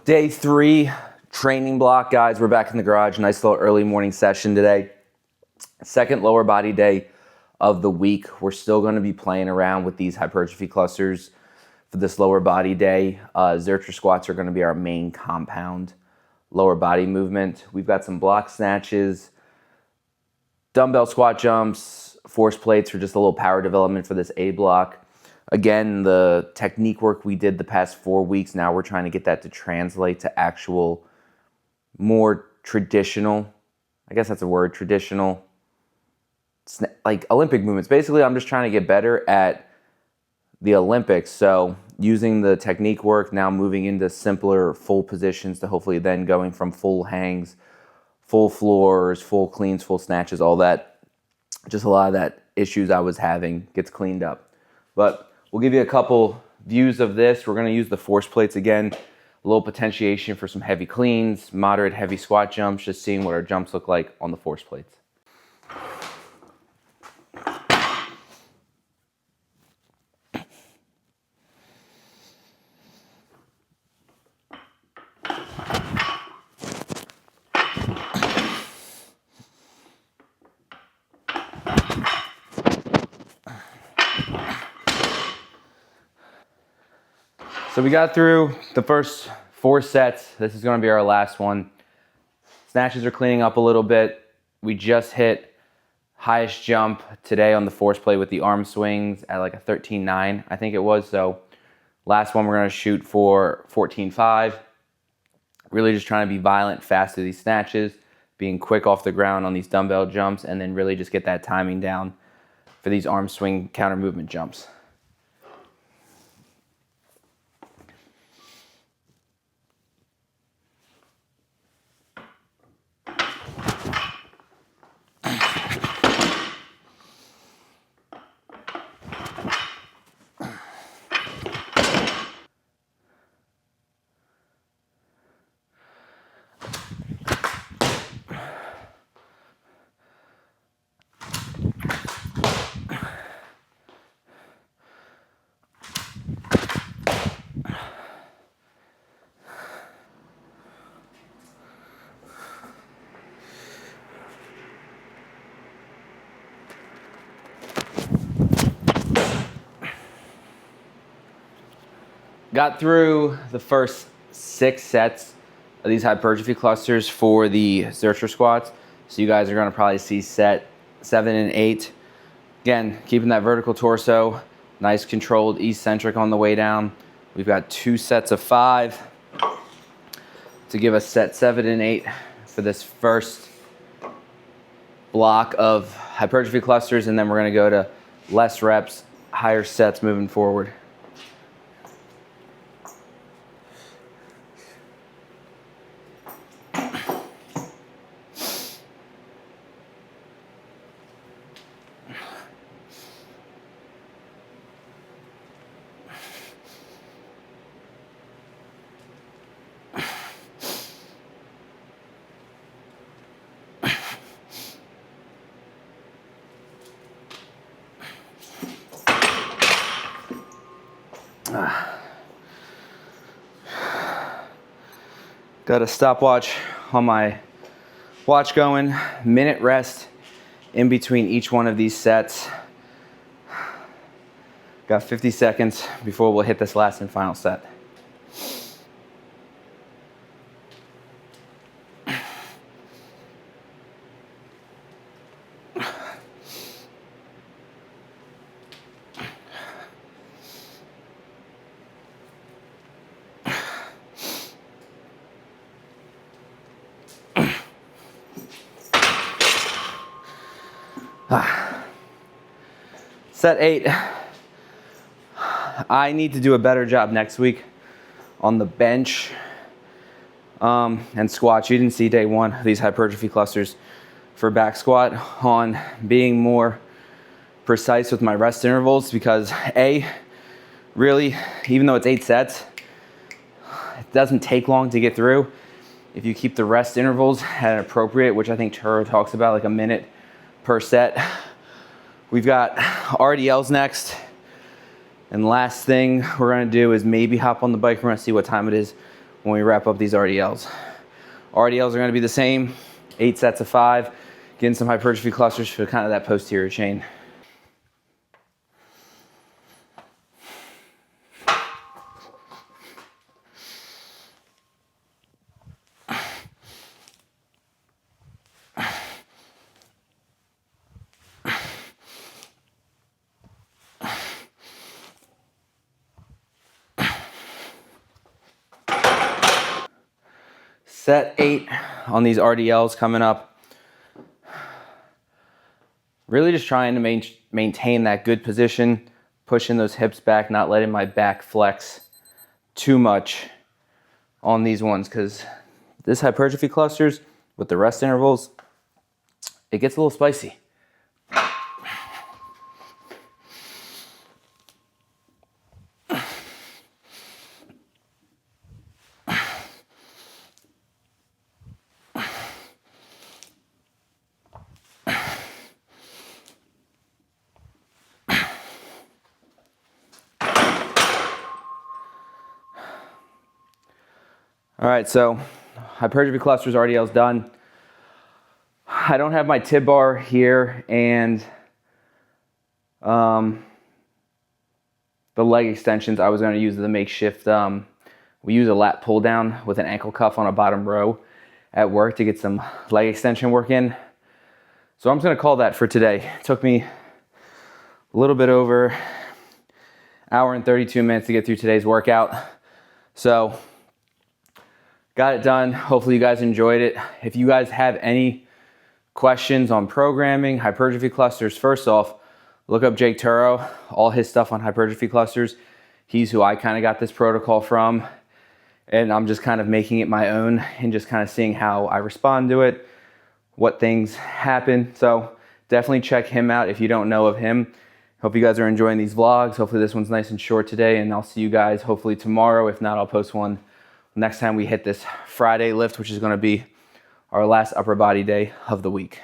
Day 3 training block, guys. We're back in the garage. Nice little early morning session today. Second lower body day of the week. We're still going to be playing around with these hypertrophy clusters for this lower body day. Xertra squats are going to be our main compound lower body movement. We've got some block snatches, dumbbell squat jumps, force plates for just a little power development for this A block. Again, the technique work we did the past 4 weeks, now we're trying to get that to translate to actual, more traditional, I guess that's a word, traditional, like Olympic movements. Basically, I'm just trying to get better at the Olympics. So using the technique work, now moving into simpler full positions to hopefully then going from full hangs, full floors, full cleans, full snatches, all that. Just a lot of that issues I was having gets cleaned up. But we'll give you a couple views of this. We're going to use the force plates again, a little potentiation for some heavy cleans, moderate heavy squat jumps, just seeing what our jumps look like on the force plates. So we got through the first 4 sets. This is going to be our last one. Snatches are cleaning up a little bit. We just hit highest jump today on the force plate with the arm swings at like a 13.9, I think it was. So last one we're going to shoot for 14.5. Really just trying to be violent, fast through these snatches, being quick off the ground on these dumbbell jumps, and then really just get that timing down for these arm swing counter movement jumps. Got through the first 6 sets of these hypertrophy clusters for the Xertra squats. So you guys are going to probably see set 7 and 8. Again, keeping that vertical torso, nice controlled eccentric on the way down. We've got 2 sets of 5 to give us set 7 and 8 for this first block of hypertrophy clusters, and then we're going to go to less reps, higher sets moving forward. Got a stopwatch on my watch going, minute rest in between each one of these sets. Got 50 seconds before we'll hit this last and final set. Set 8. I need to do a better job next week on the bench and squats. You didn't see day 1 of these hypertrophy clusters for back squat, on being more precise with my rest intervals, because really, even though it's 8 sets, it doesn't take long to get through if you keep the rest intervals at an appropriate, which I think Turo talks about, like a minute per set. We've got RDLs next. And last thing we're gonna do is maybe hop on the bike. We're gonna see what time it is when we wrap up these RDLs. RDLs are going to be the same, 8 sets of 5, getting some hypertrophy clusters for kind of that posterior chain. Set 8 on these RDLs coming up. Really just trying to maintain that good position, pushing those hips back, not letting my back flex too much on these ones, because this hypertrophy clusters with the rest intervals, it gets a little spicy. All right, so hypertrophy clusters, RDL's done. I don't have my tib bar here, and the leg extensions, I was going to use the makeshift. We use a lat pull down with an ankle cuff on a bottom row at work to get some leg extension work in. So I'm just going to call that for today. It took me a little bit over an hour and 32 minutes to get through today's workout. So got it done. Hopefully you guys enjoyed it. If you guys have any questions on programming, hypertrophy clusters, first off, look up Jake Turo, all his stuff on hypertrophy clusters. He's who I kind of got this protocol from, and I'm just kind of making it my own and just kind of seeing how I respond to it, what things happen. So definitely check him out if you don't know of him. Hope you guys are enjoying these vlogs. Hopefully this one's nice and short today, and I'll see you guys hopefully tomorrow. If not, I'll post one next time we hit this Friday lift, which is going to be our last upper body day of the week.